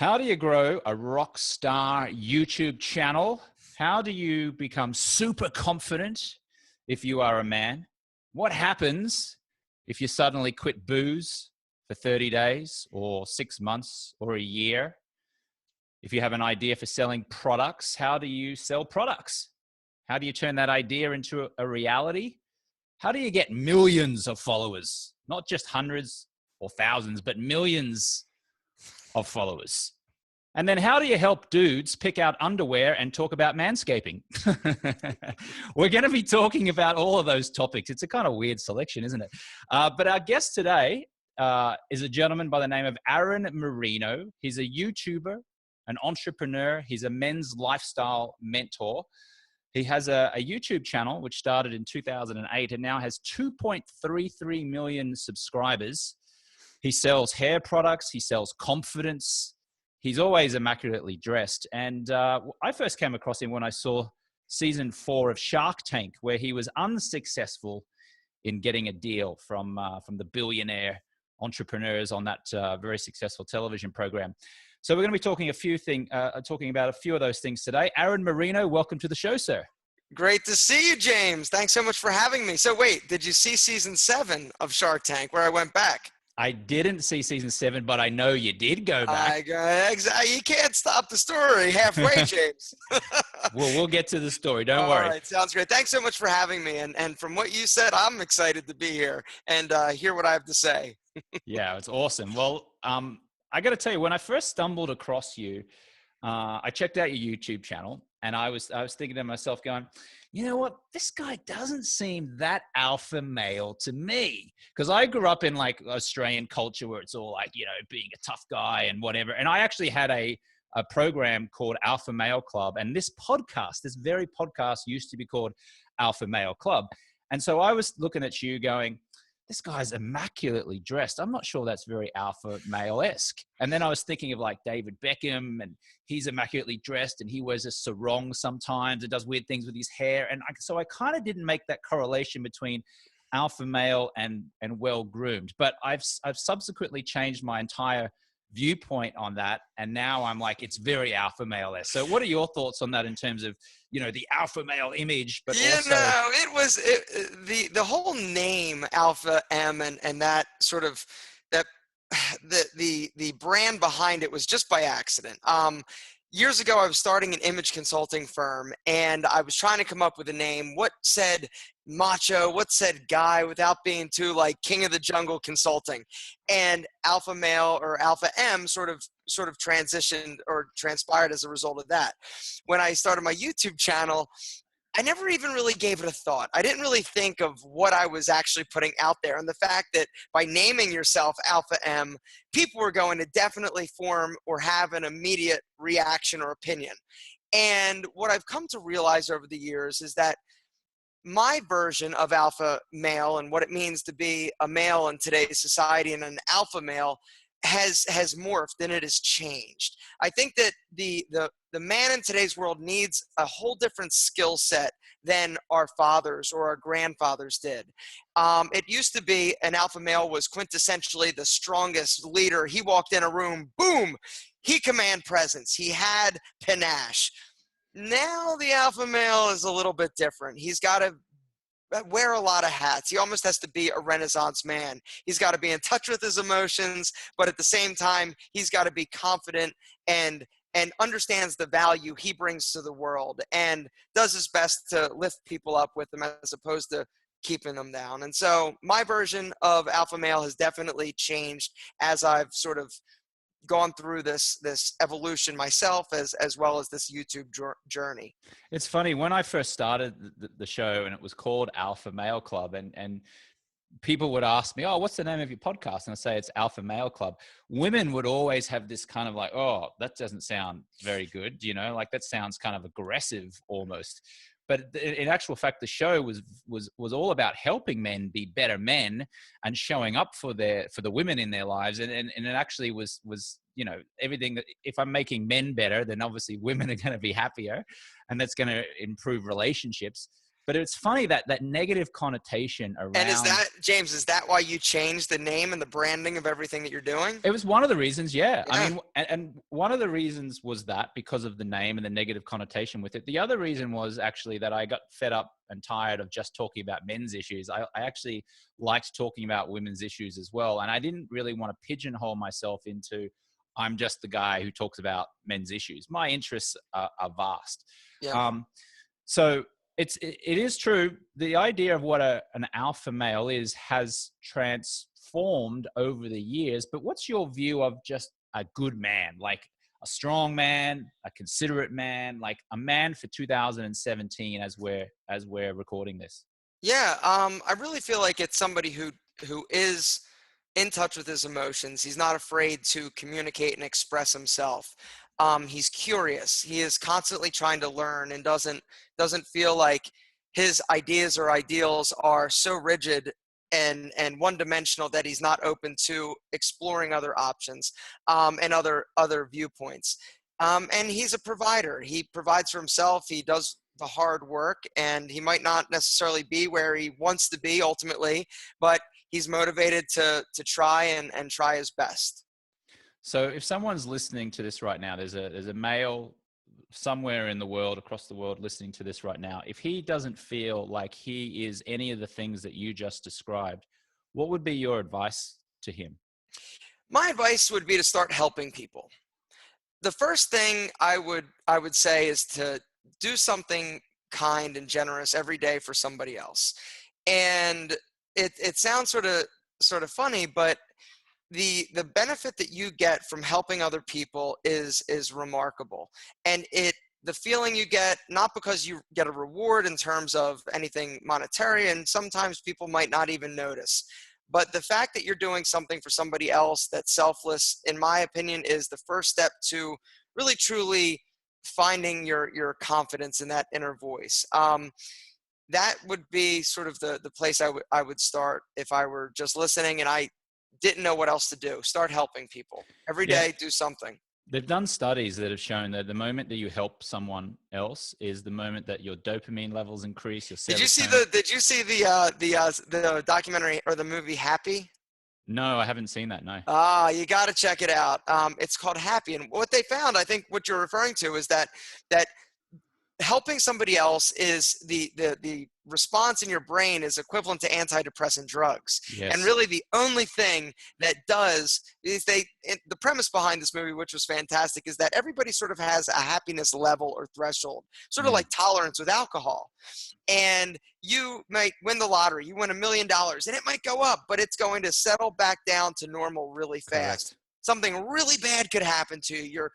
How do you grow a rock star YouTube channel? How do you become super confident if you are a man? What happens if you suddenly quit booze for 30 days or 6 months or a year? If you have an idea for selling products, how do you sell products? How do you turn that idea into a reality? How do you get millions of followers? Not just hundreds or thousands, but millions of followers. And then how do you help dudes pick out underwear and talk about manscaping? We're going to be talking about all of those topics. It's a kind of weird selection, isn't it? But our guest today is a gentleman by the name of Aaron Marino. He's a YouTuber, an entrepreneur. He's a men's lifestyle mentor. He has a YouTube channel which started in 2008 and now has 2.33 million subscribers. He sells hair products. He sells confidence. He's always immaculately dressed. And I first came across him when I saw season 4 of Shark Tank, where he was unsuccessful in getting a deal from the billionaire entrepreneurs on that very successful television program. So we're going to be talking talking about a few of those things today. Aaron Marino, welcome to the show, sir. Great to see you, James. Thanks so much for having me. So wait, did you see season 7 of Shark Tank where I went back? I didn't see season 7, but I know you did go back. You can't stop the story halfway, James. We'll get to the story. Don't worry. All right, sounds great. Thanks so much for having me. And from what you said, I'm excited to be here and hear what I have to say. Yeah, it's awesome. Well, I got to tell you, when I first stumbled across you, I checked out your YouTube channel, and I was thinking to myself, going, you know what? This guy doesn't seem that alpha male to me, because I grew up in like Australian culture where it's all like, you know, being a tough guy and whatever. And I actually had a program called Alpha Male Club, and this very podcast used to be called Alpha Male Club. And so I was looking at you going, this guy's immaculately dressed. I'm not sure that's very alpha male-esque. And then I was thinking of like David Beckham, and he's immaculately dressed and he wears a sarong sometimes and does weird things with his hair. And so I kind of didn't make that correlation between alpha male and well-groomed. But I've subsequently changed my entire viewpoint on that, and now I'm like, it's very alpha male-esque. So what are your thoughts on that in terms of, you know, the alpha male image, but also the whole name Alpha M and that sort of that the brand behind it was just by accident. Years ago, I was starting an image consulting firm, and I was trying to come up with a name. What said macho? What said guy without being too like king of the jungle consulting? And alpha male or alpha M sort of transitioned or transpired as a result of that. When I started my YouTube channel, I never even really gave it a thought. I didn't really think of what I was actually putting out there, and the fact that by naming yourself Alpha M, people were going to definitely form or have an immediate reaction or opinion. And what I've come to realize over the years is that my version of alpha male and what it means to be a male in today's society and an alpha male has morphed, and it has changed. I think that the man in today's world needs a whole different skill set than our fathers or our grandfathers did. It used to be an alpha male was quintessentially the strongest leader. He walked in a room, boom, he command presence. He had panache. Now the alpha male is a little bit different. He's got to wear a lot of hats. He almost has to be a Renaissance man. He's got to be in touch with his emotions, but at the same time, he's got to be confident and understands the value he brings to the world and does his best to lift people up with them as opposed to keeping them down. And so my version of alpha male has definitely changed as I've sort of gone through this evolution myself as well as this YouTube journey. It's funny, when I first started the show and it was called Alpha Male Club, and people would ask me, oh, what's the name of your podcast? And I say it's Alpha Male Club. Women would always have this kind of like, oh, that doesn't sound very good. You know, like that sounds kind of aggressive almost. But in actual fact, the show was all about helping men be better men and showing up for the women in their lives. And it actually was, you know, everything that if I'm making men better, then obviously women are going to be happier, and that's going to improve relationships. But it's funny that negative connotation around. And James, is that why you changed the name and the branding of everything that you're doing? It was one of the reasons, yeah. Yeah. I mean, and one of the reasons was that because of the name and the negative connotation with it. The other reason was actually that I got fed up and tired of just talking about men's issues. I actually liked talking about women's issues as well. And I didn't really want to pigeonhole myself into, I'm just the guy who talks about men's issues. My interests are vast. Yeah. So it is true. The idea of what an alpha male is has transformed over the years. But what's your view of just a good man, like a strong man, a considerate man, like a man for 2017 as we're recording this? Yeah. I really feel like it's somebody who is in touch with his emotions. He's not afraid to communicate and express himself. He's curious. He is constantly trying to learn and doesn't feel like his ideas or ideals are so rigid and one-dimensional that he's not open to exploring other options and other viewpoints. And he's a provider. He provides for himself. He does the hard work, and he might not necessarily be where he wants to be ultimately, but he's motivated to try and try his best. So if someone's listening to this right now, there's a male somewhere in the world, across the world, listening to this right now. If he doesn't feel like he is any of the things that you just described, what would be your advice to him? My advice would be to start helping people. The first thing I would say is to do something kind and generous every day for somebody else. And it sounds sort of funny, but the benefit that you get from helping other people is remarkable. And the feeling you get, not because you get a reward in terms of anything monetary, and sometimes people might not even notice, but the fact that you're doing something for somebody else that's selfless, in my opinion, is the first step to really truly finding your confidence in that inner voice. That would be sort of the place I would start if I were just listening and I didn't know what else to do. Start helping people every day. Do something. They've done studies that have shown that the moment that you help someone else is the moment that your dopamine levels increase. Your Did you see the documentary or the movie Happy? No, I haven't seen that. No. You got to check it out. It's called Happy, and what they found, I think, what you're referring to is that helping somebody else is the response in your brain is equivalent to antidepressant drugs. Yes. And really the only thing that does is the premise behind this movie, which was fantastic, is that everybody sort of has a happiness level or threshold, sort of like tolerance with alcohol. And you might win the lottery, you win $1 million, and it might go up, but it's going to settle back down to normal really fast. Correct. Something really bad could happen to you.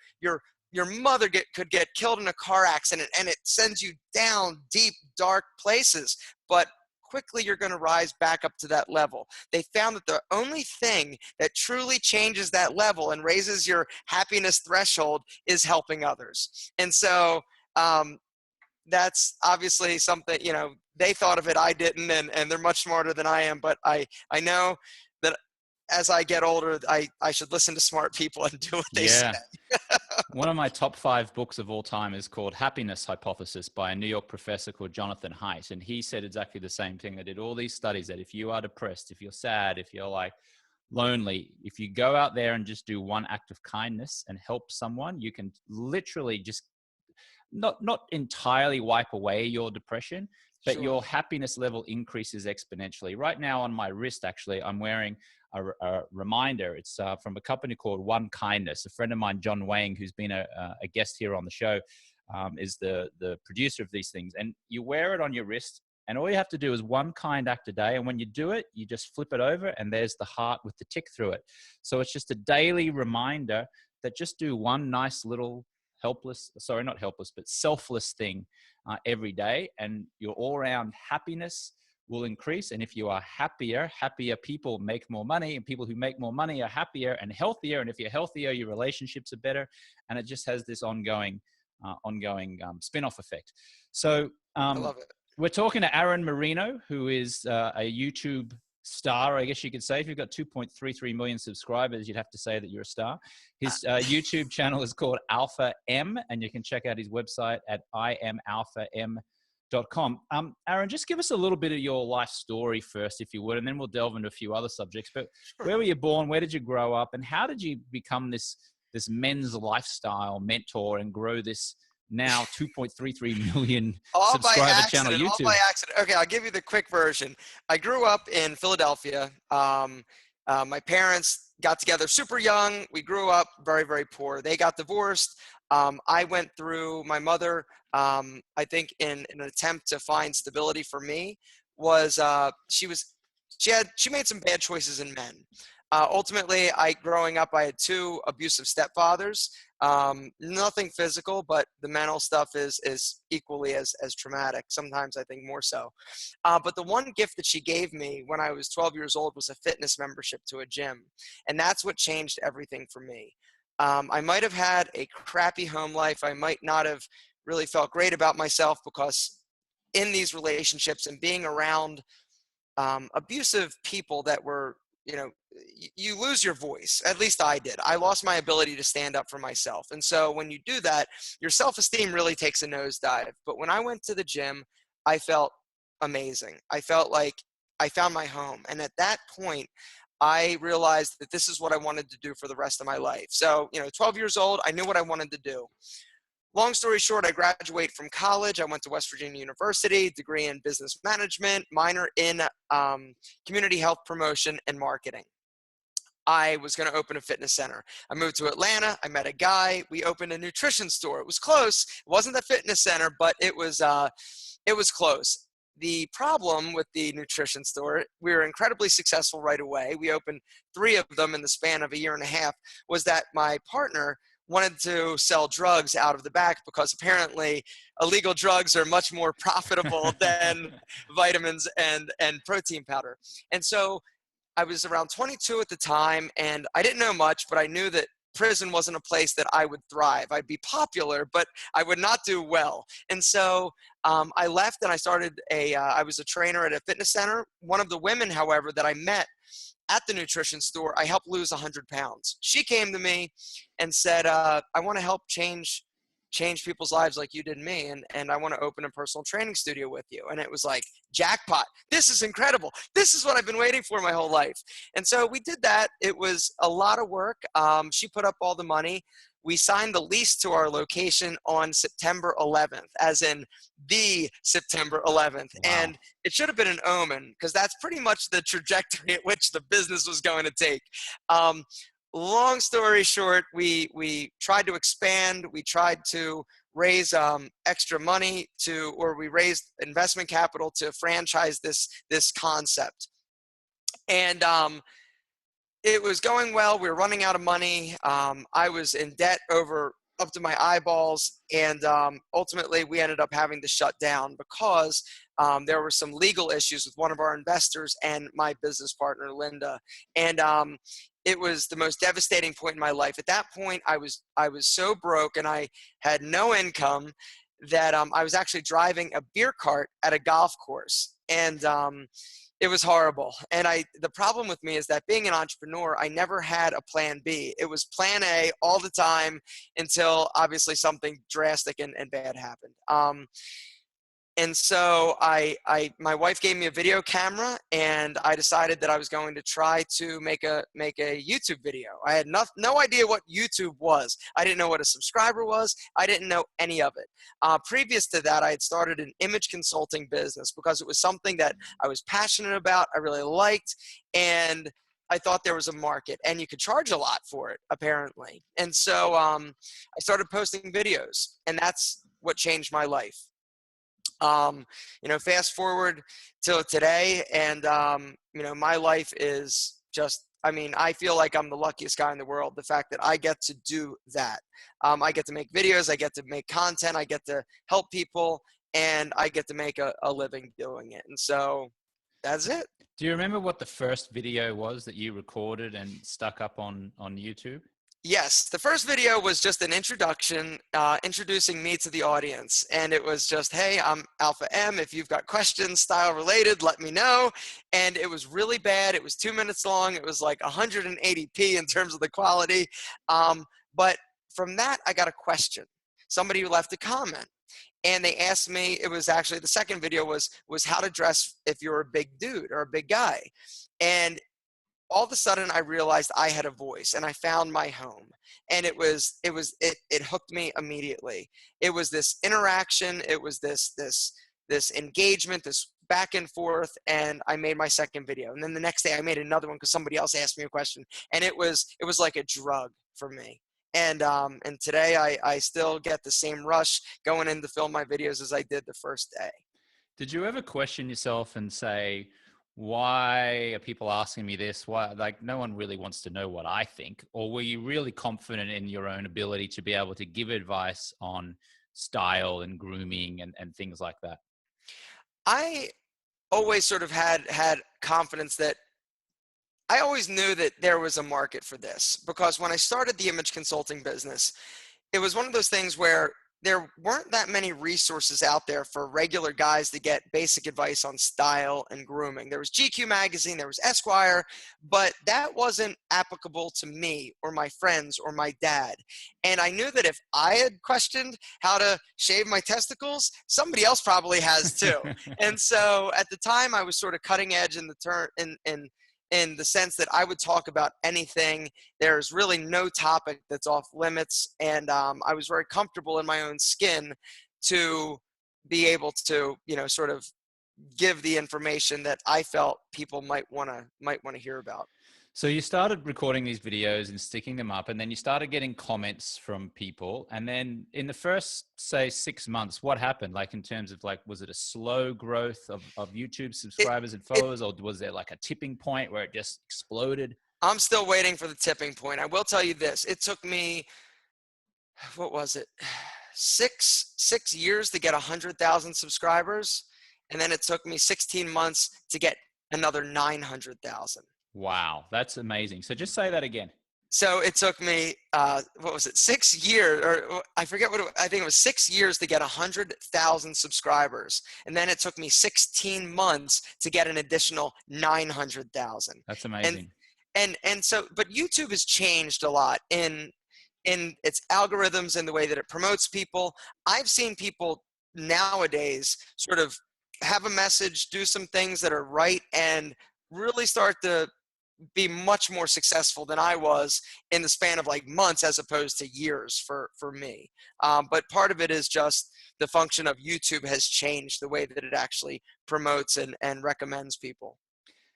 Your mother could get killed in a car accident, and it sends you down deep, dark places. But quickly, you're going to rise back up to that level. They found that the only thing that truly changes that level and raises your happiness threshold is helping others. And so that's obviously something, they thought of it, I didn't, and they're much smarter than I am. But I know that as I get older, I should listen to smart people and do what they say. One of my top 5 books of all time is called Happiness Hypothesis by a New York professor called Jonathan Haidt. And he said exactly the same thing. They did all these studies that if you are depressed, if you're sad, if you're like lonely, if you go out there and just do one act of kindness and help someone, you can literally just not entirely wipe away your depression, but your happiness level increases exponentially. Right now on my wrist, actually, I'm wearing a reminder. It's from a company called One Kindness. A friend of mine, John Wang, who's been a guest here on the show, is the producer of these things. And you wear it on your wrist, and all you have to do is one kind act a day. And when you do it, you just flip it over, and there's the heart with the tick through it. So it's just a daily reminder that just do one nice little selfless thing every day, and your all-around happiness will increase. And if you are happier people make more money, and people who make more money are happier and healthier. And if you're healthier, your relationships are better. And it just has this ongoing spin-off effect. So I love it. We're talking to Aaron Marino, who is a YouTube star, I guess you could say. If you've got 2.33 million subscribers, you'd have to say that you're a star. His YouTube channel is called Alpha.m, and you can check out his website at imalpha.m com. Aaron, just give us a little bit of your life story first, if you would, and then we'll delve into a few other subjects. But Sure. where were you born? Where did you grow up? And how did you become this men's lifestyle mentor and grow this now 2.33 million All by subscriber channel accident, all YouTube? by accident. Okay, I'll give you the quick version. I grew up in Philadelphia. My parents got together super young. We grew up very, very poor. They got divorced. I went through, my mother, I think in an attempt to find stability for me, she made some bad choices in men. Ultimately, growing up, I had 2 abusive stepfathers. Nothing physical, but the mental stuff is equally as traumatic. Sometimes I think more so. But the one gift that she gave me when I was 12 years old was a fitness membership to a gym. And that's what changed everything for me. I might have had a crappy home life. I might not have really felt great about myself, because in these relationships and being around abusive people that were, you lose your voice. At least I did. I lost my ability to stand up for myself. And so when you do that, your self-esteem really takes a nosedive. But when I went to the gym, I felt amazing. I felt like I found my home. And at that point, I realized that this is what I wanted to do for the rest of my life. So, 12 years old, I knew what I wanted to do. Long story short, I graduated from college. I went to West Virginia University, degree in business management, minor in community health promotion and marketing. I was going to open a fitness center. I moved to Atlanta. I met a guy. We opened a nutrition store. It was close. It wasn't a fitness center, but it was close. The problem with the nutrition store, we were incredibly successful right away. We opened 3 of them in the span of a year and a half, was that my partner wanted to sell drugs out of the back, because apparently illegal drugs are much more profitable than vitamins and protein powder. And so I was around 22 at the time, and I didn't know much, but I knew that prison wasn't a place that I would thrive. I'd be popular, but I would not do well. And so I left, and I started I was a trainer at a fitness center. One of the women, however, that I met at the nutrition store, I helped lose 100 pounds. She came to me and said, I want to help change people's lives like you did me, and I want to open a personal training studio with you. And it was like, jackpot. This is incredible. This is what I've been waiting for my whole life. And so we did that. It was a lot of work. She put up all the money. We signed the lease to our location on September 11th, as in the September 11th. Wow. And it should have been an omen, because that's pretty much the trajectory at which the business was going to take. Long story short, we tried to expand. We tried to raise extra money we raised investment capital to franchise this concept. And it was going well. We were running out of money. I was in debt up to my eyeballs, and ultimately we ended up having to shut down, because there were some legal issues with one of our investors and my business partner, Linda. And it was the most devastating point in my life. At that point, I was so broke, and I had no income, that I was actually driving a beer cart at a golf course. And it was horrible. And the problem with me is that being an entrepreneur, I never had a plan B. It was plan A all the time, until obviously something drastic and bad happened. And so my wife gave me a video camera, and I decided that I was going to try to make a YouTube video. I had no idea what YouTube was. I didn't know what a subscriber was. I didn't know any of it. Previous to that, I had started an image consulting business, because it was something that I was passionate about, I really liked, and I thought there was a market, and you could charge a lot for it, apparently. And so I started posting videos, and that's what changed my life. Fast forward till today, and my life is just, I feel like I'm the luckiest guy in the world. The fact that I get to do that. I get to make videos, I get to make content, I get to help people, and I get to make a living doing it. And so that's it. Do you remember what the first video was that you recorded and stuck up on YouTube? Yes, the first video was just an introduction, introducing me to the audience. And it was just, hey, I'm Alpha M. If you've got questions style related, let me know. And it was really bad. It was 2 minutes long. It was like 180p in terms of the quality. But from that, I got a question. somebody who left a comment. And they asked me, it was actually, the second video was how to dress if you're a big dude or a big guy. And all of a sudden I realized I had a voice, and I found my home. And it hooked me immediately. It was this interaction. It was this engagement, this back and forth. And I made my second video. And then the next day I made another one because somebody else asked me a question. And it was like a drug for me. And today I still get the same rush going in to film my videos as I did the first day. Did you ever question yourself and say, why are people asking me this? Why, like, no one really wants to know what I think? Or were you really confident in your own ability to be able to give advice on style and grooming and things like that? I always sort of had confidence that I always knew that there was a market for this, because when I started the image consulting business, it was one of those things where there weren't that many resources out there for regular guys to get basic advice on style and grooming. There was GQ magazine, there was Esquire, but that wasn't applicable to me or my friends or my dad. And I knew that if I had questioned how to shave my testicles, somebody else probably has too. And so at the time I was sort of cutting edge in the sense that I would talk about anything. There's really no topic that's off limits. And I was very comfortable in my own skin to be able to, sort of give the information that I felt people might want to hear about. So you started recording these videos and sticking them up, and then you started getting comments from people. And then in the first, say, 6 months, what happened? Like, in terms of, like, was it a slow growth of YouTube subscribers and followers, or was there like a tipping point where it just exploded? I'm still waiting for the tipping point. I will tell you this. It took me, what was it? 6 years to get 100,000 subscribers. And then it took me 16 months to get another 900,000. Wow, that's amazing. So just say that again. So it took me, 6 years, or I forget I think it was 6 years to get 100,000 subscribers. And then it took me 16 months to get an additional 900,000. That's amazing. And so, but YouTube has changed a lot in its algorithms and the way that it promotes people. I've seen people nowadays sort of have a message, do some things that are right, and really start to be much more successful than I was in the span of like months as opposed to years for me. But part of it is just the function of YouTube has changed the way that it actually promotes and recommends people.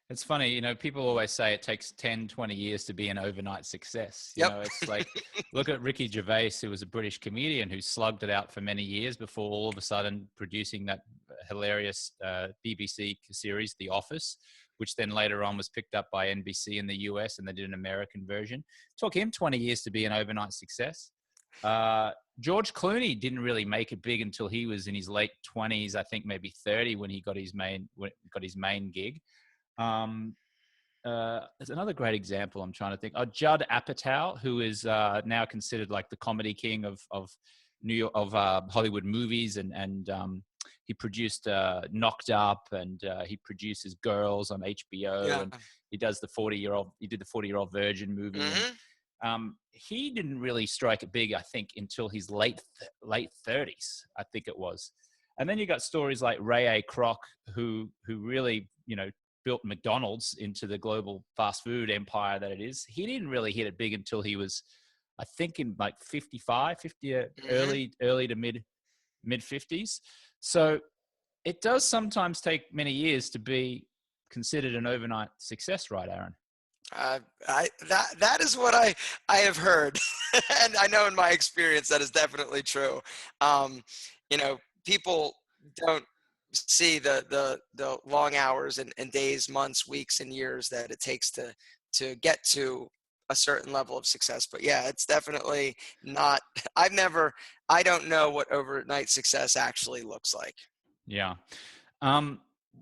It's funny, people always say it takes 10, 20 years to be an overnight success. Yep. It's like, look at Ricky Gervais, who was a British comedian who slugged it out for many years before all of a sudden producing that hilarious BBC series, The Office, which then later on was picked up by NBC in the US, and they did an American version. It took him 20 years to be an overnight success. George Clooney didn't really make it big until he was in his late 20s, I think maybe 30, when he got his main gig. There's another great example I'm trying to think. Judd Apatow, who is now considered like the comedy king of New York, of Hollywood movies, and he produced Knocked Up, and he produces Girls on HBO, Yeah. and he did the 40-Year-Old Virgin movie. Mm-hmm. And, he didn't really strike it big, I think, until his late 30s, I think it was. And then you got stories like Ray A. Kroc, who really, built McDonald's into the global fast food empire that it is. He didn't really hit it big until he was, I think, in like 50, Mm-hmm. early to mid 50s. So it does sometimes take many years to be considered an overnight success, right, Aaron? That is what I have heard, and I know in my experience that is definitely true. People don't see the long hours and days, months, weeks, and years that it takes to get to a certain level of success. But yeah, it's definitely not. I don't know what overnight success actually looks like. Yeah.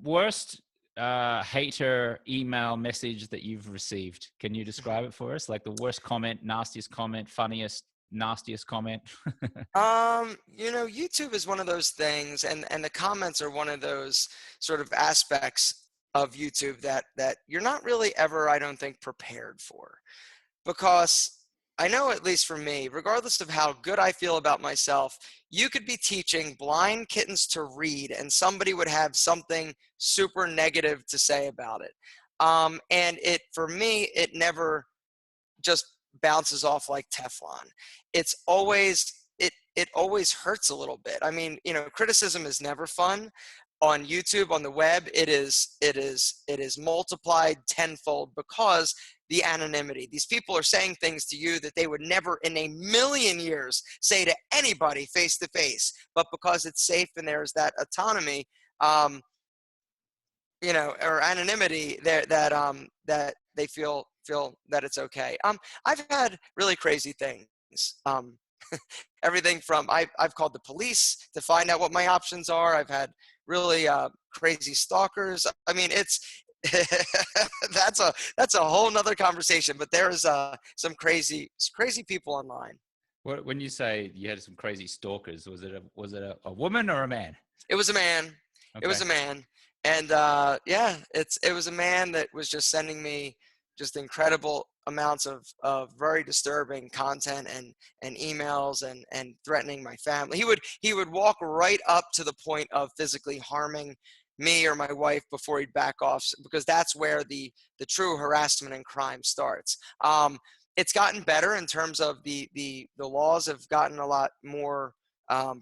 Worst hater email message that you've received. Can you describe it for us? Like the worst comment, nastiest comment, funniest, nastiest comment? YouTube is one of those things, and the comments are one of those sort of aspects of YouTube that you're not really ever, I don't think, prepared for, because I know, at least for me, regardless of how good I feel about myself, you could be teaching blind kittens to read and somebody would have something super negative to say about it. And for me, it never just bounces off like Teflon. It's always, it always hurts a little bit. I mean, criticism is never fun. On YouTube, on the web, it is multiplied tenfold because the anonymity. These people are saying things to you that they would never in a million years say to anybody face to face, but because it's safe and there's that autonomy, or anonymity there, that they feel that it's okay. I've had really crazy things. Everything from I've called the police to find out what my options are. I've had really crazy stalkers. I mean, it's that's a whole nother conversation. But there's some crazy people online. When you say you had some crazy stalkers, was it a woman or a man? It was a man. Okay. It was a man, and yeah, it was a man that was just sending me just incredible amounts of very disturbing content and emails and threatening my family. He would walk right up to the point of physically harming me or my wife before he'd back off, because that's where the true harassment and crime starts. It's gotten better in terms of the laws have gotten a lot more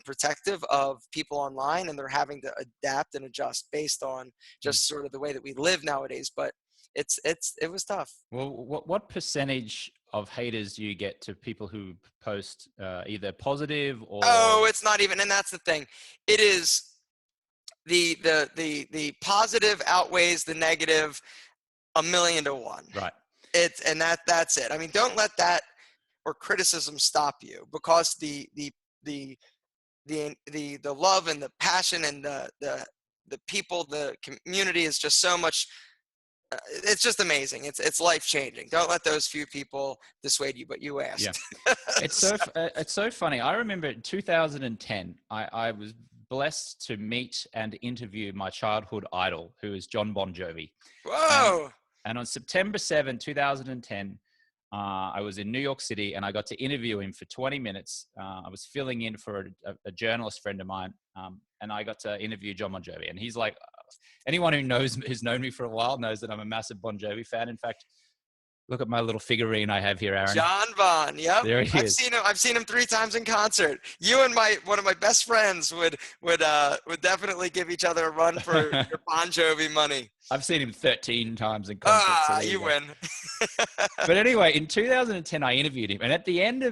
protective of people online, and they're having to adapt and adjust based on just sort of the way that we live nowadays. But it was tough. Well, what percentage of haters do you get to people who post either positive or? Oh, it's not even, and that's the thing. It is the positive outweighs the negative 1,000,000 to 1. Right. That's it. I mean, don't let that or criticism stop you, because the love and the passion and the people, the community is just so much. It's just amazing. It's life changing. Don't let those few people dissuade you. But you asked. Yeah. It's so funny. I remember in 2010, I was blessed to meet and interview my childhood idol, who is John Bon Jovi. Whoa! And on September 7, 2010, I was in New York City, and I got to interview him for 20 minutes. I was filling in for a journalist friend of mine, and I got to interview John Bon Jovi. And he's like, anyone who's known me for a while knows that I'm a massive Bon Jovi fan. In fact, look at my little figurine I have here, Aaron. John Bon, yep. There he is. I've seen him 3 times in concert. You and one of my best friends would definitely give each other a run for your Bon Jovi money. I've seen him 13 times in concert. You win. But anyway, in 2010, I interviewed him, and at the end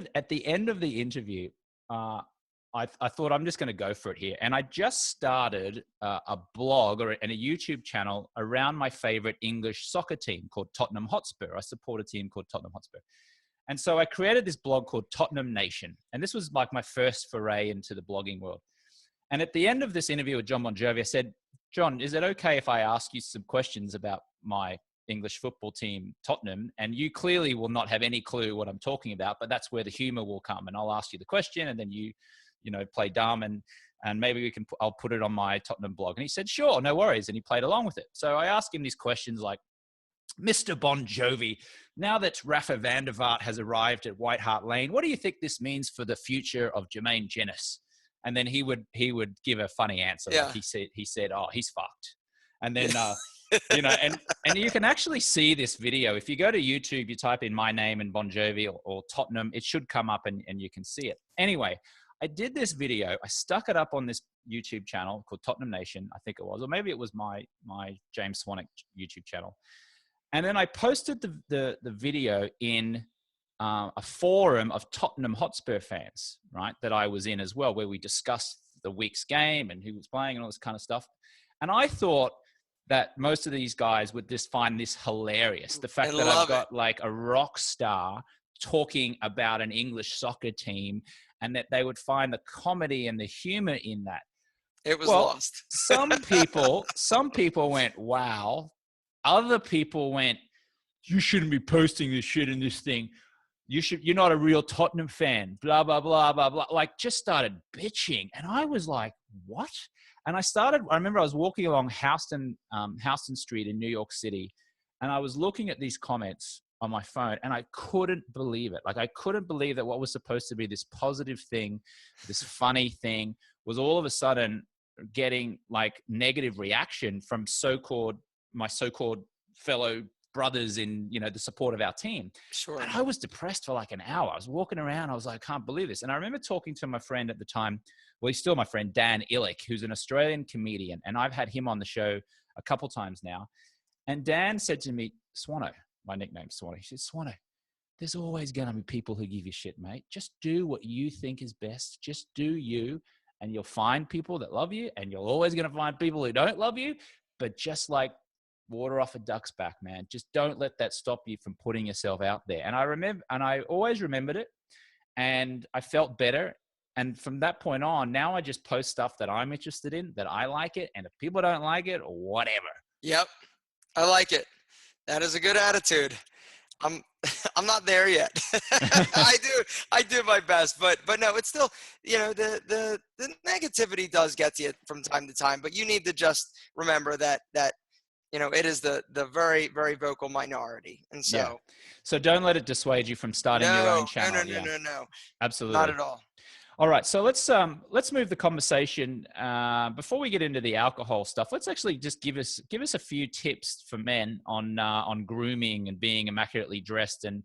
of the interview, I thought, I'm just going to go for it here. And I just started a blog and a YouTube channel around my favorite English soccer team called Tottenham Hotspur. I support a team called Tottenham Hotspur. And so I created this blog called Tottenham Nation. And this was like my first foray into the blogging world. And at the end of this interview with John Bon Jovi, I said, John, is it okay if I ask you some questions about my English football team, Tottenham? And you clearly will not have any clue what I'm talking about, but that's where the humor will come. And I'll ask you the question, and then you play dumb, and maybe I'll put it on my Tottenham blog. And he said, sure, no worries. And he played along with it. So I asked him these questions like, Mr. Bon Jovi, now that Rafa van der Vaart has arrived at White Hart Lane, what do you think this means for the future of Jermaine Jenas? And then he would give a funny answer. Yeah. Like he said, oh, he's fucked. And then, and you can actually see this video. If you go to YouTube, you type in my name and Bon Jovi or Tottenham, it should come up and you can see it. Anyway, I did this video. I stuck it up on this YouTube channel called Tottenham Nation, I think it was, or maybe it was my James Swannick YouTube channel. And then I posted the video in a forum of Tottenham Hotspur fans, right, that I was in as well, where we discussed the week's game and who was playing and all this kind of stuff. And I thought that most of these guys would just find this hilarious. The fact that I've got like a rock star talking about an English soccer team, and that they would find the comedy and the humor in that. It was lost. some people went, wow. Other people went, you shouldn't be posting this shit in this thing. You're not a real Tottenham fan, blah, blah, blah, blah, blah. Like, just started bitching. And I was like, what? And I remember I was walking along Houston Street in New York City, and I was looking at these comments, on my phone, and I couldn't believe it. Like, I couldn't believe that what was supposed to be this positive thing, this funny thing, was all of a sudden getting like negative reaction from my so-called fellow brothers in, the support of our team. Sure. And I was depressed for like an hour. I was walking around. I was like, I can't believe this. And I remember talking to my friend at the time. Well, he's still my friend, Dan Illick, who's an Australian comedian. And I've had him on the show a couple times now. And Dan said to me, Swanno, my nickname's Swanno. He said, Swanno, there's always going to be people who give you shit, mate. Just do what you think is best. Just do you. And you'll find people that love you. And you're always going to find people who don't love you. But just like water off a duck's back, man. Just don't let that stop you from putting yourself out there. And I always remembered it, and I felt better. And from that point on, now I just post stuff that I'm interested in, that I like it. And if people don't like it, whatever. Yep. I like it. That is a good attitude. I'm not there yet. I do my best, but no, it's still, the negativity does get to you from time to time, but you need to just remember that it is the very, very vocal minority. And so, so don't let it dissuade you from starting your own channel. No. Absolutely. Not at all. All right. So let's move the conversation, before we get into the alcohol stuff. Let's actually just give us a few tips for men on grooming and being immaculately dressed and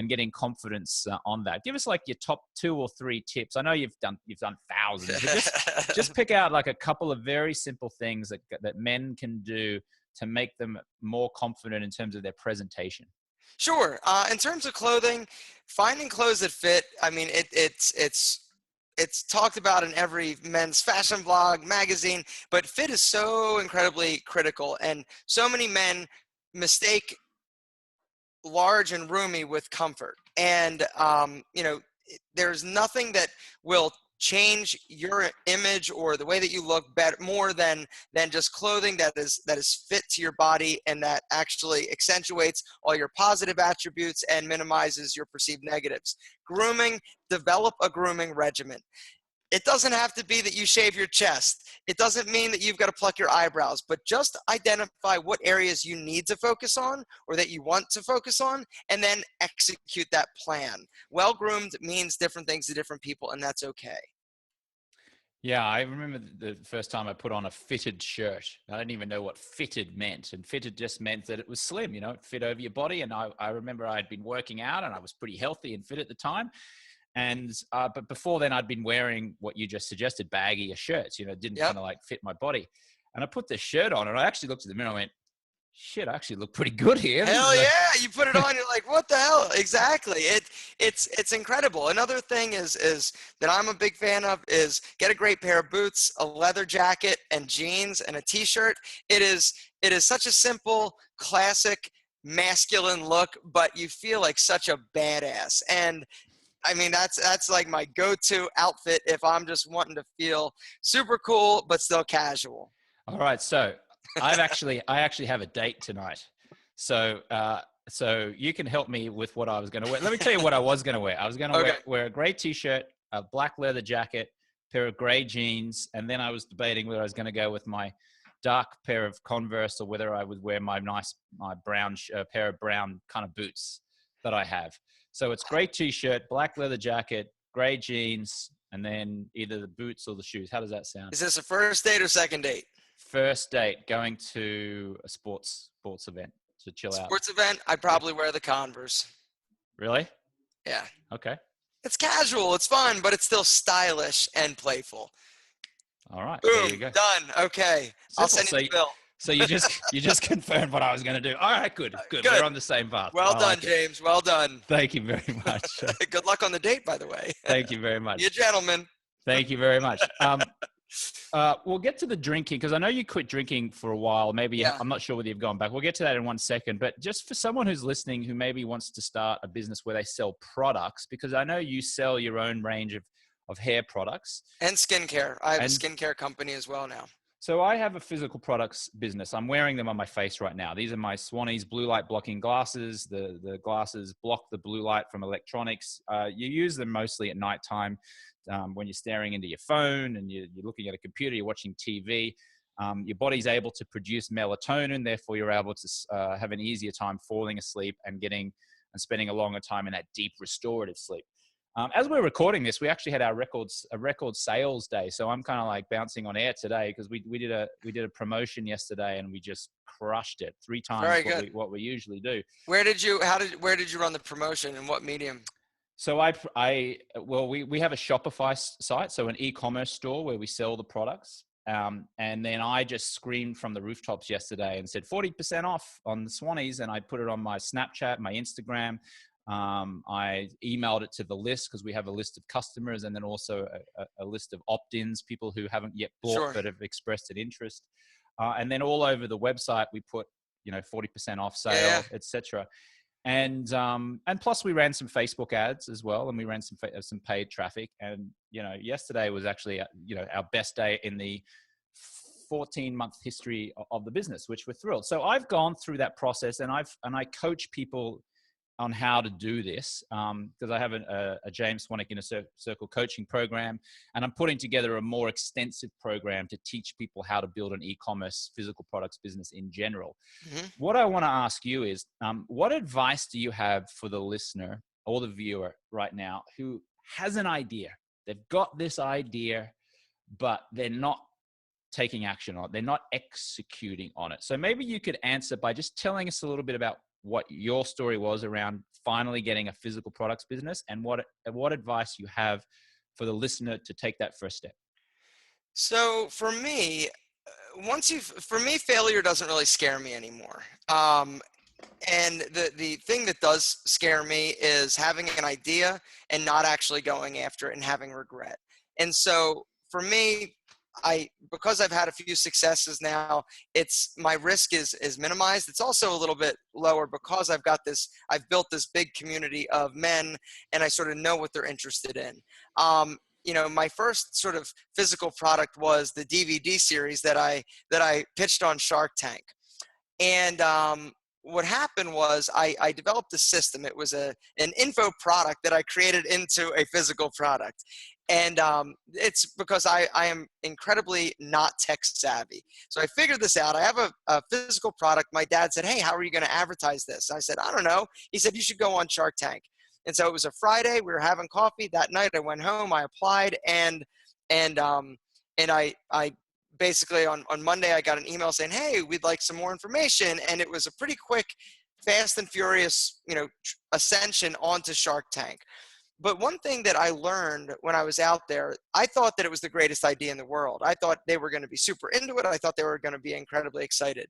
getting confidence on that. Give us like your top 2 or 3 tips. I know you've done thousands, but just pick out like a couple of very simple things that men can do to make them more confident in terms of their presentation. Sure. In terms of clothing, finding clothes that fit. I mean, it's talked about in every men's fashion blog, magazine, but fit is so incredibly critical. And so many men mistake large and roomy with comfort. And, there's nothing that will change your image or the way that you look better more than just clothing that is fit to your body and that actually accentuates all your positive attributes and minimizes your perceived negatives. Grooming, develop a grooming regimen. It doesn't have to be that you shave your chest. It doesn't mean that you've got to pluck your eyebrows, but just identify what areas you need to focus on or that you want to focus on, and then execute that plan. Well-groomed means different things to different people, and that's okay. Yeah, I remember the first time I put on a fitted shirt. I didn't even know what fitted meant. And fitted just meant that it was slim, it fit over your body. And I remember I'd been working out and I was pretty healthy and fit at the time. And but before then, I'd been wearing what you just suggested, baggier shirts. It didn't kind of like fit my body. And I put this shirt on, and I actually looked at the mirror and went, "Shit, I actually look pretty good here." Hell yeah! You put it on, you're like, "What the hell?" Exactly. It's incredible. Another thing is that I'm a big fan of is get a great pair of boots, a leather jacket, and jeans, and a t-shirt. It is such a simple, classic, masculine look, but you feel like such a badass. And I mean, that's like my go-to outfit if I'm just wanting to feel super cool but still casual. All right, so I actually have a date tonight, so you can help me with what I was going to wear. Let me tell you what I was going to wear. I was going to wear a gray t-shirt, a black leather jacket, pair of gray jeans, and then I was debating whether I was going to go with my dark pair of Converse or whether I would wear my brown pair of brown kind of boots that I have. So it's gray t-shirt, black leather jacket, gray jeans, and then either the boots or the shoes. How does that sound? Is this a first date or second date? First date, going to a sports event to chill out. Sports event, I'd probably wear the Converse. Really? Yeah. Okay. It's casual, it's fun, but it's still stylish and playful. All right. Boom, there you go. done. Okay. I'll send you the bill. So you just confirmed what I was going to do. All right, good. We're on the same path. Well done, James. Well done. Thank you very much. Good luck on the date, by the way. Thank you very much. You gentlemen. Thank you very much. We'll get to the drinking because I know you quit drinking for a while. Maybe I'm not sure whether you've gone back. We'll get to that in 1 second. But just for someone who's listening who maybe wants to start a business where they sell products, because I know you sell your own range of hair products. And skincare. I have a skincare company as well now. So I have a physical products business. I'm wearing them on my face right now. These are my Swannies blue light blocking glasses. The glasses block the blue light from electronics. You use them mostly at nighttime when you're staring into your phone and you're looking at a computer, you're watching TV. Your body's able to produce melatonin. Therefore, you're able to have an easier time falling asleep and getting and spending a longer time in that deep restorative sleep. As we're recording this, we actually had a record sales day. So I'm kind of like bouncing on air today because we did a promotion yesterday and we just crushed it 3 times Very good. what we usually do. Where did you run the promotion and what medium? So we have a Shopify site, so an e-commerce store where we sell the products. And then I just screamed from the rooftops yesterday and said 40% off on the Swannies. And I put it on my Snapchat, my Instagram. I emailed it to the list because we have a list of customers and then also a list of opt-ins, people who haven't yet bought Sure. but have expressed an interest. And then all over the website, we put, 40% off sale, etc. And plus we ran some Facebook ads as well, and we ran some paid traffic. And yesterday was actually our best day in the 14-month history of the business, which we're thrilled. So I've gone through that process, and I coach people on how to do this because I have a James Swannick Inner Circle coaching program, and I'm putting together a more extensive program to teach people how to build an e-commerce physical products business in general. Mm-hmm. What I want to ask you is, what advice do you have for the listener or the viewer right now who has an idea? They've got this idea, but they're not taking action on it. They're not executing on it. So maybe you could answer by just telling us a little bit about what your story was around finally getting a physical products business, and what advice you have for the listener to take that first step. So for me, failure doesn't really scare me anymore. And the thing that does scare me is having an idea and not actually going after it and having regret. And so for me, because I've had a few successes now, my risk is minimized. It's also a little bit lower because I've built this big community of men, and I sort of know what they're interested in. My first sort of physical product was the DVD series that I pitched on Shark Tank. And what happened was I developed a system. It was an info product that I created into a physical product. And it's because I am incredibly not tech savvy. So I figured this out. I have a physical product. My dad said, "Hey, how are you going to advertise this?" I said, "I don't know." He said, "You should go on Shark Tank." And so it was a Friday. We were having coffee that night. I went home. I applied, and I basically on Monday I got an email saying, "Hey, we'd like some more information." And it was a pretty quick, fast and furious, ascension onto Shark Tank. But one thing that I learned when I was out there, I thought that it was the greatest idea in the world. I thought they were going to be super into it. I thought they were going to be incredibly excited.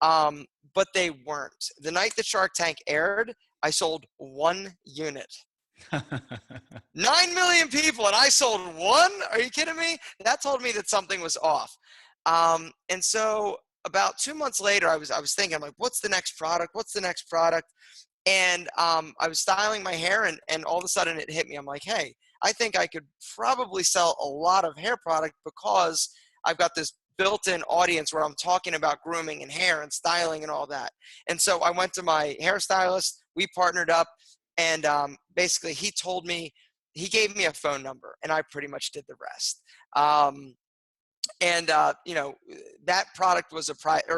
But they weren't. The night that Shark Tank aired, I sold 1 unit. 9 million people, and I sold 1? Are you kidding me? That told me that something was off. And so about 2 months later, I was thinking, I'm like, what's the next product? What's the next product? And I was styling my hair, and all of a sudden it hit me. I'm like, hey, I think I could probably sell a lot of hair product because I've got this built-in audience where I'm talking about grooming and hair and styling and all that. And so I went to my hairstylist. We partnered up, and basically he gave me a phone number, and I pretty much did the rest. That product was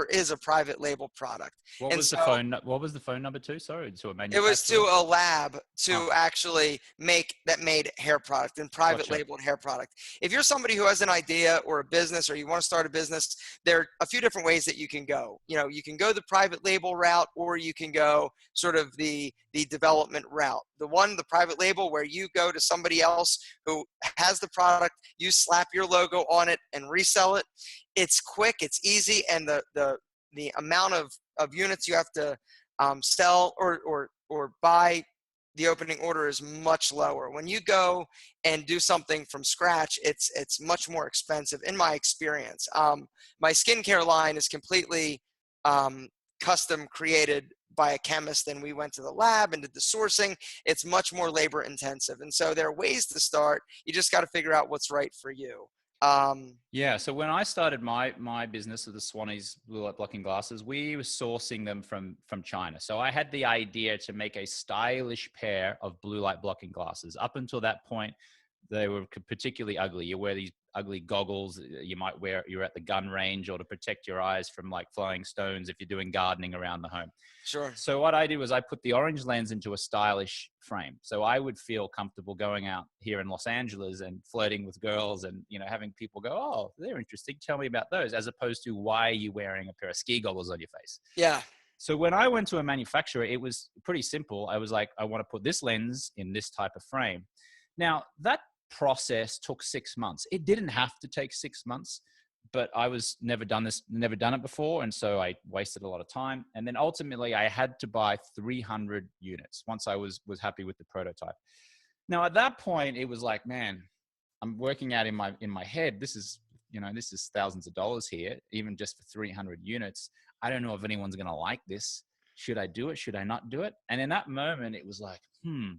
is a private label product. What was the phone number to? Sorry, to a manufacturer? It was to a lab to actually made hair product and private labeled hair product. If you're somebody who has an idea or a business, or you want to start a business, there are a few different ways that you can go. You can go the private label route, or you can go sort of the development route. The private label, where you go to somebody else who has the product, you slap your logo on it and resell it. It's quick, it's easy, and the amount of units you have to sell or buy the opening order is much lower. When you go and do something from scratch, it's much more expensive in my experience. My skincare line is completely custom created by a chemist, and we went to the lab and did the sourcing. It's much more labor intensive. And so there are ways to start. You just got to figure out what's right for you. So when I started my business of the Swannies blue light blocking glasses, we were sourcing them from China. So I had the idea to make a stylish pair of blue light blocking glasses. Up until that point, they were particularly ugly. You wear these ugly goggles you might wear, you're at the gun range, or to protect your eyes from like flying stones if you're doing gardening around the home. Sure. So what I did was I put the orange lens into a stylish frame. So I would feel comfortable going out here in Los Angeles and flirting with girls and, you know, having people go, oh, they're interesting, tell me about those, as opposed to, why are you wearing a pair of ski goggles on your face? Yeah. So when I went to a manufacturer, it was pretty simple. I was like, I want to put this lens in this type of frame. Now, that process took 6 months. It didn't have to take 6 months, but I was never done it before. And so I wasted a lot of time. And then ultimately I had to buy 300 units once I was happy with the prototype. Now at that point, it was like, man, I'm working out in my head, this is thousands of dollars here, even just for 300 units. I don't know if anyone's going to like this. Should I do it? Should I not do it? And in that moment, it was like, you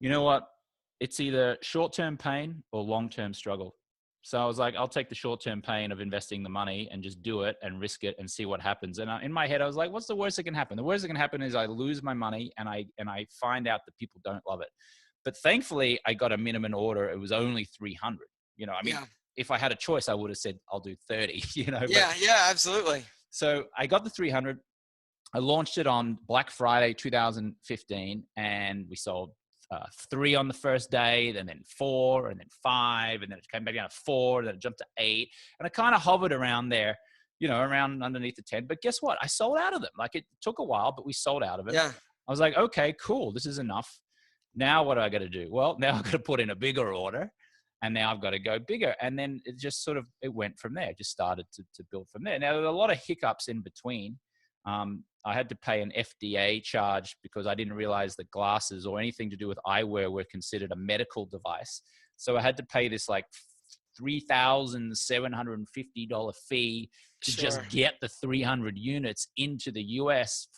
know what? It's either short-term pain or long-term struggle. So I was like, I'll take the short-term pain of investing the money and just do it and risk it and see what happens. And in my head, I was like, what's the worst that can happen? The worst that can happen is I lose my money and I find out that people don't love it. But thankfully, I got a minimum order. It was only 300. You know, I mean, if I had a choice, I would have said, I'll do 30, you know. Yeah, absolutely. So I got the 300. I launched it on Black Friday 2015, and we sold 3 on the first day, and then 4, and then 5, and then it came back down to 4, and then it jumped to 8, and I kind of hovered around there, you know, around underneath the 10. But guess what? I sold out of them. Like, it took a while, but we sold out of it. Yeah. I was like, okay, cool. This is enough. Now what do I got to do? Well, now I've got to put in a bigger order, and now I've got to go bigger. And then it just sort of, it went from there. It just started to build from there. Now, there were a lot of hiccups in between. I had to pay an FDA charge because I didn't realize that glasses or anything to do with eyewear were considered a medical device. So I had to pay this like $3,750 fee to just get the 300 units into the US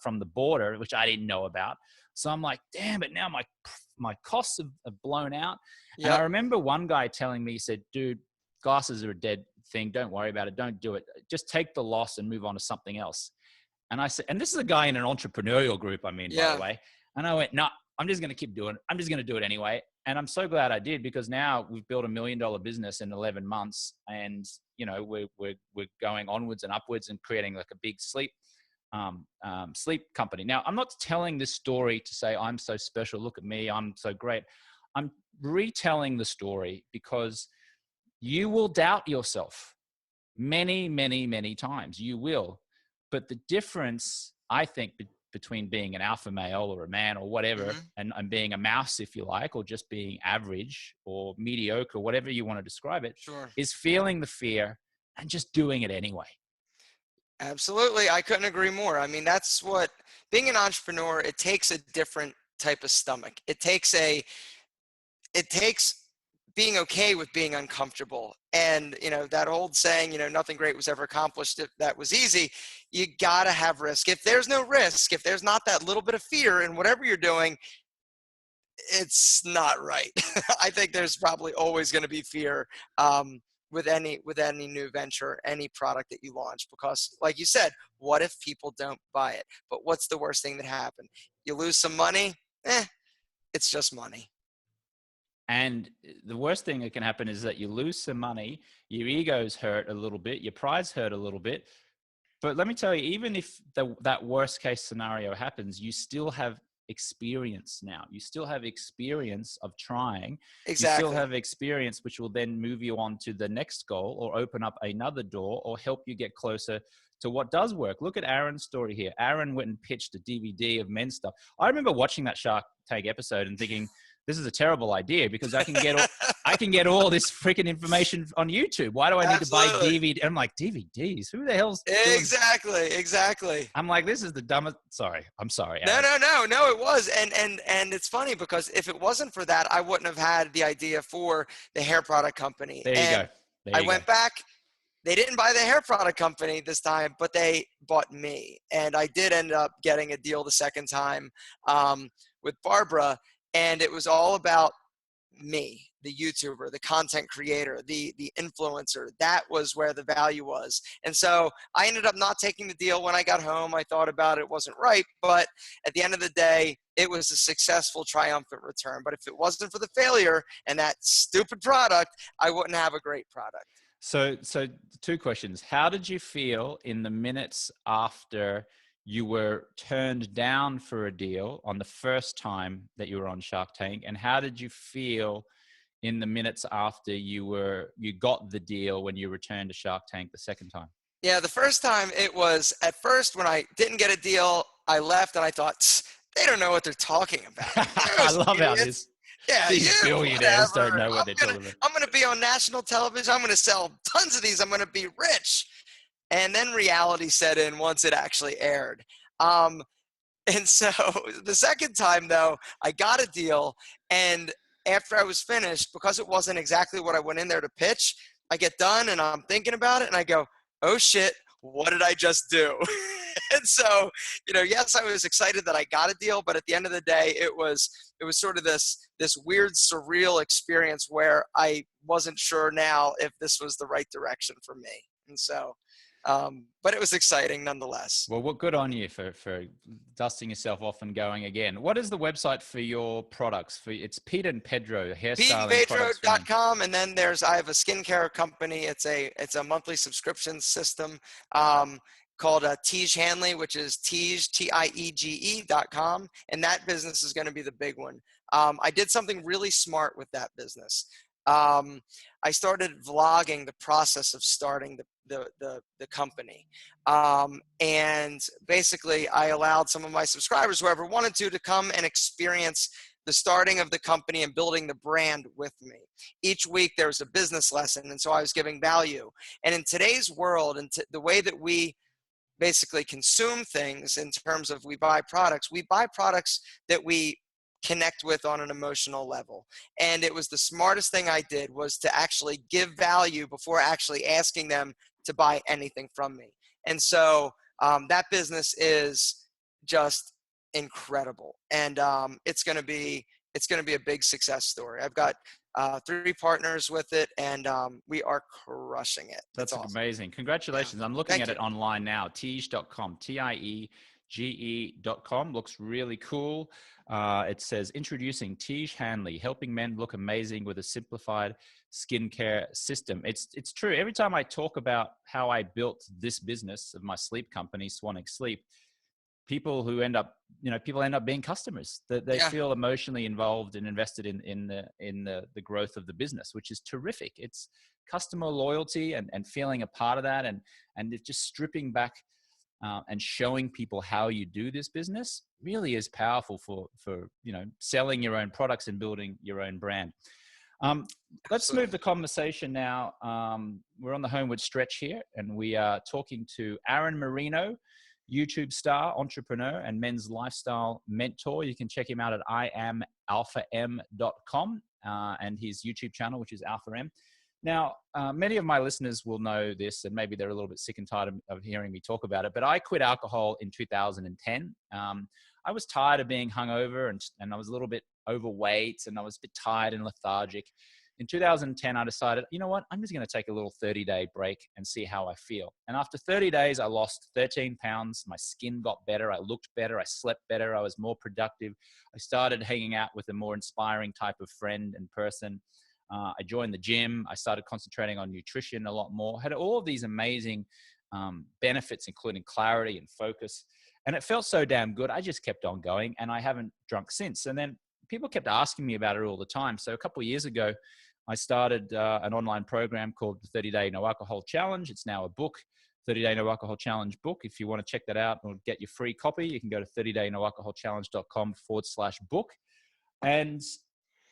from the border, which I didn't know about. So I'm like, damn it, now my costs have blown out. Yep. And I remember one guy telling me, he said, dude, glasses are a dead thing. Don't worry about it. Don't do it. Just take the loss and move on to something else. And I said, and this is a guy in an entrepreneurial group, I mean, by the way. And I went, no, I'm just going to keep doing it. I'm just going to do it anyway. And I'm so glad I did, because now we've built $1 million business in 11 months. And, you know, we're going onwards and upwards and creating like a big sleep company. Now, I'm not telling this story to say I'm so special. Look at me. I'm so great. I'm retelling the story because you will doubt yourself many, many, many times. You will. But the difference, I think, between being an alpha male or a man or whatever, and being a mouse, if you like, or just being average or mediocre, whatever you want to describe it, is feeling the fear and just doing it anyway. Absolutely. I couldn't agree more. I mean, that's what being an entrepreneur, it takes a different type of stomach. It takes being okay with being uncomfortable. And, you know, that old saying, you know, nothing great was ever accomplished if that was easy. You got to have risk. If there's no risk, if there's not that little bit of fear in whatever you're doing, it's not right. I think there's probably always going to be fear with any new venture, any product that you launch, because like you said, what if people don't buy it? But what's the worst thing that happened? You lose some money? It's just money. And the worst thing that can happen is that you lose some money, your ego's hurt a little bit, your pride's hurt a little bit. But let me tell you, even if that worst case scenario happens, you still have experience now. You still have experience of trying. Exactly. You still have experience, which will then move you on to the next goal or open up another door or help you get closer to what does work. Look at Aaron's story here. Aaron went and pitched a DVD of men's stuff. I remember watching that Shark Tank episode and thinking, this is a terrible idea because I can get all this freaking information on YouTube. Why do I need to buy DVD? I'm like, DVDs? Who the hell's doing? Exactly. I'm like, this is the dumbest. I'm sorry. No, it was. And it's funny because if it wasn't for that, I wouldn't have had the idea for the hair product company. There you go. I went back. They didn't buy the hair product company this time, but they bought me. And I did end up getting a deal the second time with Barbara. And it was all about me. the YouTuber, the content creator, the influencer. That was where the value was. And so I ended up not taking the deal. When I got home, I thought about it, wasn't right. But at the end of the day, it was a successful, triumphant return. But if it wasn't for the failure and that stupid product, I wouldn't have a great product. So two questions. How did you feel in the minutes after you were turned down for a deal on the first time that you were on Shark Tank? And how did you feel in the minutes after you got the deal when you returned to Shark Tank the second time? Yeah, the first time, it was, at first when I didn't get a deal, I left and I thought, they don't know what they're talking about. I love how this. Yeah, These billionaires whatever. don't know what they're talking about. I'm going to be on national television. I'm going to sell tons of these. I'm going to be rich. And then reality set in once it actually aired. And so the second time, though, I got a deal. And after I was finished, because it wasn't exactly what I went in there to pitch, I get done and I'm thinking about it and I go, oh shit, what did I just do? And so, yes, I was excited that I got a deal, but at the end of the day, it was sort of this weird, surreal experience where I wasn't sure now if this was the right direction for me. And so, but it was exciting nonetheless. Well, good on you for dusting yourself off and going again. What is the website for your products? It's Pete and Pedro hairstyling products. PeteandPedro.com, and then I have a skincare company. It's a monthly subscription system called Tiege Hanley, which is Tiege.com, and that business is going to be the big one. I did something really smart with that business. I started vlogging the process of starting the company. And basically I allowed some of my subscribers, whoever wanted to come and experience the starting of the company and building the brand with me. Each week there was a business lesson. And so I was giving value. And in today's world, and the way that we basically consume things in terms of we buy products that we connect with on an emotional level. And it was the smartest thing I did, was to actually give value before actually asking them to buy anything from me. And so that business is just incredible. And it's going to be a big success story. I've got 3 partners with it, and we are crushing it. That's awesome. Amazing. Congratulations. Yeah. I'm looking at it online now. Tiege.com, Tiege.com. Looks really cool. It says, introducing Tiege Hanley, helping men look amazing with a simplified skincare system. It's true. Every time I talk about how I built this business of my sleep company, Swannies Sleep, people end up being customers. They feel emotionally involved and invested in the growth of the business, which is terrific. It's customer loyalty and feeling a part of that, and it's just stripping back and showing people how you do this business really is powerful for selling your own products and building your own brand. Let's move the conversation now. We're on the homeward stretch here, and we are talking to Aaron Marino, YouTube star, entrepreneur, and men's lifestyle mentor. You can check him out at alpha.m.com and his YouTube channel, which is alpha.m. Now, many of my listeners will know this, and maybe they're a little bit sick and tired of hearing me talk about it, but I quit alcohol in 2010. I was tired of being hungover, and I was a little bit overweight, and I was a bit tired and lethargic. In 2010, I decided, you know what, I'm just going to take a little 30-day break and see how I feel. And after 30 days, I lost 13 pounds. My skin got better. I looked better. I slept better. I was more productive. I started hanging out with a more inspiring type of friend and person. I joined the gym. I started concentrating on nutrition a lot more. Had all of these amazing benefits, including clarity and focus. And it felt so damn good. I just kept on going, and I haven't drunk since. And then people kept asking me about it all the time. So a couple of years ago, I started an online program called the 30-Day No Alcohol Challenge. It's now a book, 30-Day No Alcohol Challenge book. If you want to check that out or get your free copy, you can go to 30daynoalcoholchallenge.com/book. And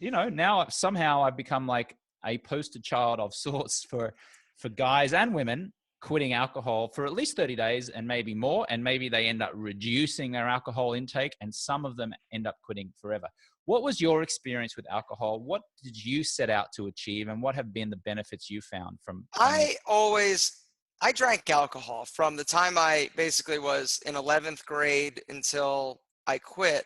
now somehow I've become like a poster child of sorts for guys and women quitting alcohol for at least 30 days and maybe more. And maybe they end up reducing their alcohol intake, and some of them end up quitting forever. What was your experience with alcohol? What did you set out to achieve, and what have been the benefits you found from? I drank alcohol from the time I basically was in 11th grade until I quit.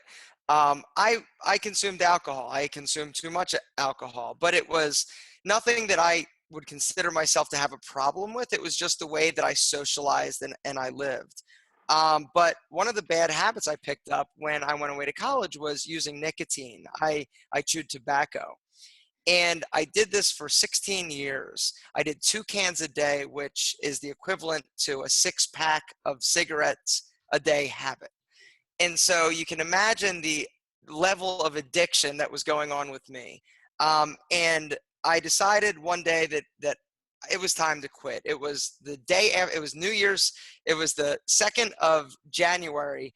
I consumed alcohol. I consumed too much alcohol, but it was nothing that I would consider myself to have a problem with. It was just the way that I socialized and I lived. But one of the bad habits I picked up when I went away to college was using nicotine. I chewed tobacco. And I did this for 16 years. I did 2 cans a day, which is the equivalent to a 6-pack of cigarettes a day habit. And so you can imagine the level of addiction that was going on with me. And I decided one day that it was time to quit. It was the day after, it was New Year's. It was the 2nd of January,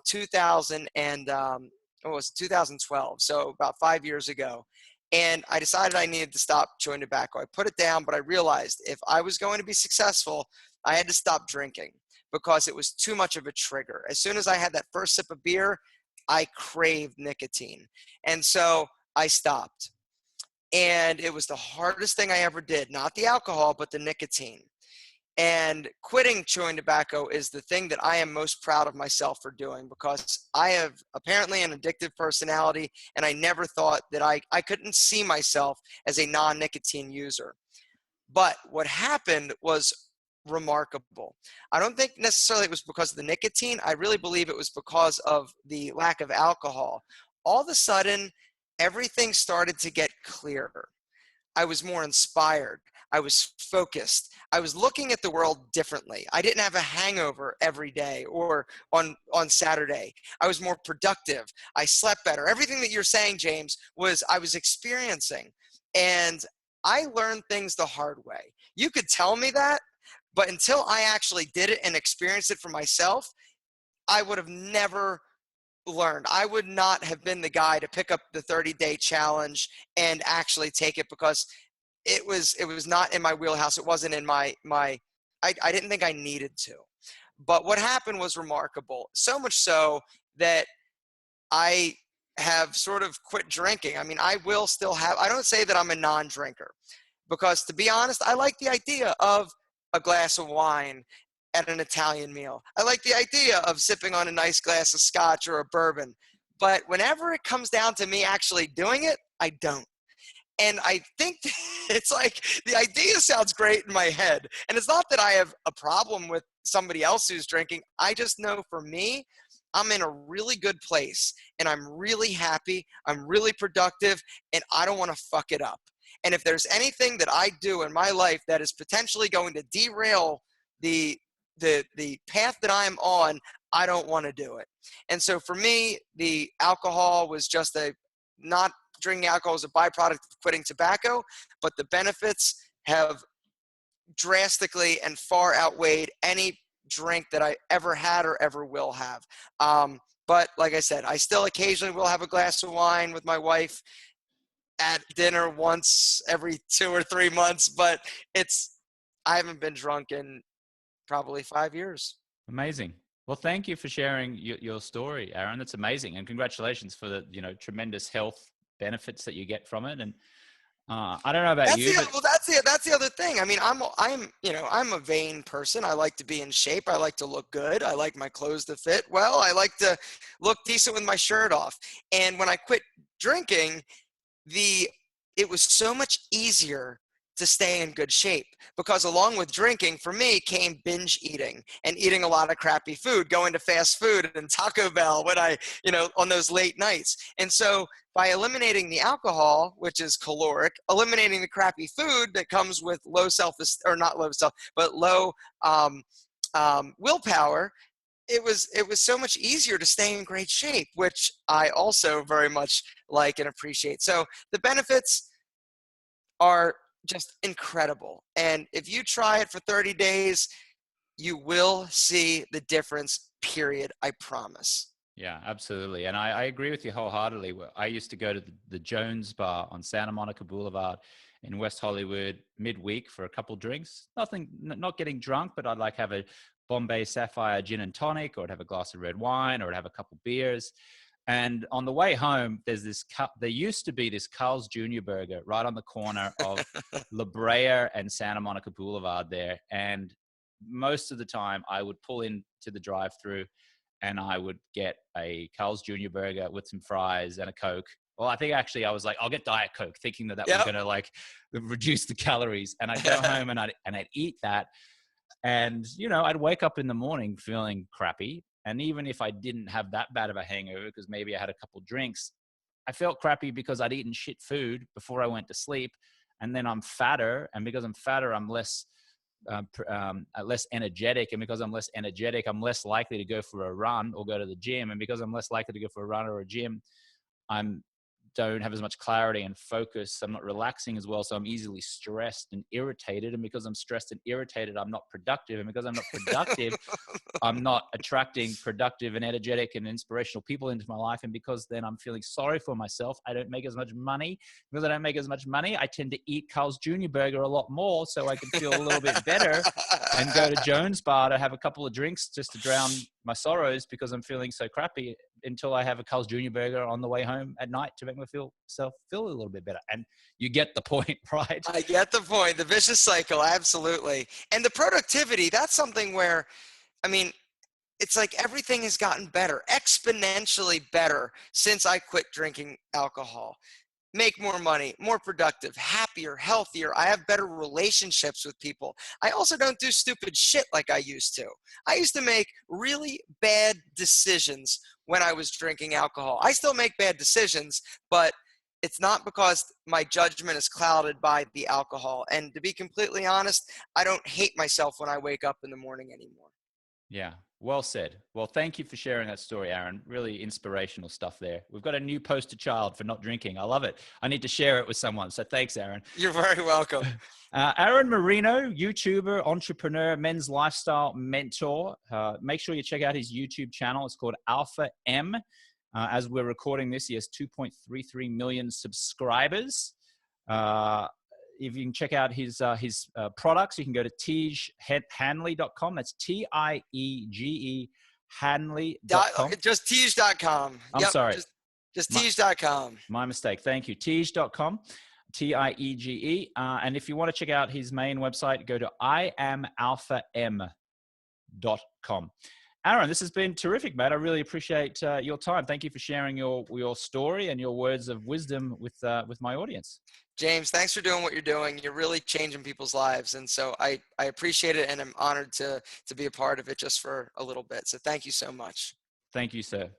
2000 and it was 2012. So about 5 years ago. And I decided I needed to stop chewing tobacco. I put it down, but I realized if I was going to be successful, I had to stop drinking because it was too much of a trigger. As soon as I had that first sip of beer, I craved nicotine. And so I stopped. And it was the hardest thing I ever did, not the alcohol, but the nicotine. And quitting chewing tobacco is the thing that I am most proud of myself for doing, because I have apparently an addictive personality, and I never thought that I couldn't see myself as a non-nicotine user. But what happened was remarkable. I don't think necessarily it was because of the nicotine. I really believe it was because of the lack of alcohol. All of a sudden, everything started to get clearer. I was more inspired. I was focused. I was looking at the world differently. I didn't have a hangover every day or on Saturday. I was more productive. I slept better. Everything that you're saying, James, was I was experiencing. And I learned things the hard way. You could tell me that, but until I actually did it and experienced it for myself, I would have never learned. I would not have been the guy to pick up the 30-day challenge and actually take it, because it was not in my wheelhouse. It wasn't in I didn't think I needed to. But what happened was remarkable. So much so that I have sort of quit drinking. I mean, I will still have, I don't say that I'm a non-drinker, because to be honest, I like the idea of a glass of wine at an Italian meal. I like the idea of sipping on a nice glass of scotch or a bourbon. But whenever it comes down to me actually doing it, I don't. And I think it's like the idea sounds great in my head. And it's not that I have a problem with somebody else who's drinking. I just know for me, I'm in a really good place and I'm really happy. I'm really productive and I don't want to fuck it up. And if there's anything that I do in my life that is potentially going to derail the path that I'm on, I don't want to do it. And so for me, the alcohol was just not drinking alcohol is a byproduct of quitting tobacco, but the benefits have drastically and far outweighed any drink that I ever had or ever will have. But like I said, I still occasionally will have a glass of wine with my wife at dinner once every 2 or 3 months, but I haven't been drunk in probably 5 years. Amazing. Well, thank you for sharing your story, Aaron. That's amazing. And congratulations for the, tremendous health benefits that you get from it. And I don't know about That's you, that's the other thing. I mean, I'm a vain person. I like to be in shape. I like to look good. I like my clothes to fit well. I like to look decent with my shirt off. And when I quit drinking, it was so much easier to stay in good shape, because along with drinking for me came binge eating and eating a lot of crappy food, going to fast food and Taco Bell when on those late nights. And so by eliminating the alcohol, which is caloric, eliminating the crappy food that comes with low willpower, it was so much easier to stay in great shape, which I also very much like and appreciate. So the benefits are just incredible. And if you try it for 30 days, you will see the difference, period. I promise. Yeah, absolutely. And I agree with you wholeheartedly. I used to go to the Jones Bar on Santa Monica Boulevard in West Hollywood midweek for a couple drinks. Not getting drunk, but I'd have a Bombay Sapphire gin and tonic, or I'd have a glass of red wine, or I'd have a couple beers. And on the way home, there used to be this Carl's Jr. burger right on the corner of La Brea and Santa Monica Boulevard there. And most of the time I would pull into the drive-thru and I would get a Carl's Jr. burger with some fries and a Coke. Well, I think actually I was like, I'll get Diet Coke, thinking that was Yep. going to like reduce the calories. And I'd go home and I'd eat that. And, you know, I'd wake up in the morning feeling crappy. And even if I didn't have that bad of a hangover, because maybe I had a couple drinks, I felt crappy because I'd eaten shit food before I went to sleep. And then I'm fatter. And because I'm fatter, I'm less energetic. And because I'm less energetic, I'm less likely to go for a run or go to the gym. And because I'm less likely to go for a run or a gym, I'm don't have as much clarity and focus. I'm not relaxing as well. So I'm easily stressed and irritated. And because I'm stressed and irritated, I'm not productive. And because I'm not productive, I'm not attracting productive and energetic and inspirational people into my life. And because then I'm feeling sorry for myself, I don't make as much money. Because I don't make as much money, I tend to eat Carl's Jr. burger a lot more so I can feel a little bit better and go to Jones Bar to have a couple of drinks just to drown my sorrows because I'm feeling so crappy, until I have a Carl's Jr. burger on the way home at night to make myself feel a little bit better. And you get the point, right? I get the point. The vicious cycle, absolutely. And the productivity, that's something where, I mean, it's like everything has gotten better, exponentially better since I quit drinking alcohol. Make more money, more productive, happier, healthier. I have better relationships with people. I also don't do stupid shit like I used to. I used to make really bad decisions when I was drinking alcohol. I still make bad decisions, but it's not because my judgment is clouded by the alcohol. And to be completely honest, I don't hate myself when I wake up in the morning anymore. Yeah, well said. Well, thank you for sharing that story, Aaron. Really inspirational stuff there. We've got a new poster child for not drinking. I love it. I need to share it with someone. So thanks, Aaron. You're very welcome. Aaron Marino, YouTuber, entrepreneur, men's lifestyle mentor. Make sure you check out his YouTube channel. It's called alpha.m. As we're recording this, he has 2.33 million subscribers. If you can check out his products, you can go to tiegehanley.com. That's TIEGE Hanley.com. Just Tiege.com. I'm sorry. Just Tiege.com. My mistake. Thank you. Tiege.com. TIEGE. And if you want to check out his main website, go to iamalpha.m.com. Aaron, this has been terrific, mate. I really appreciate your time. Thank you for sharing your story and your words of wisdom with my audience. James, thanks for doing what you're doing. You're really changing people's lives. And so I appreciate it, and I'm honored to be a part of it just for a little bit. So thank you so much. Thank you, sir.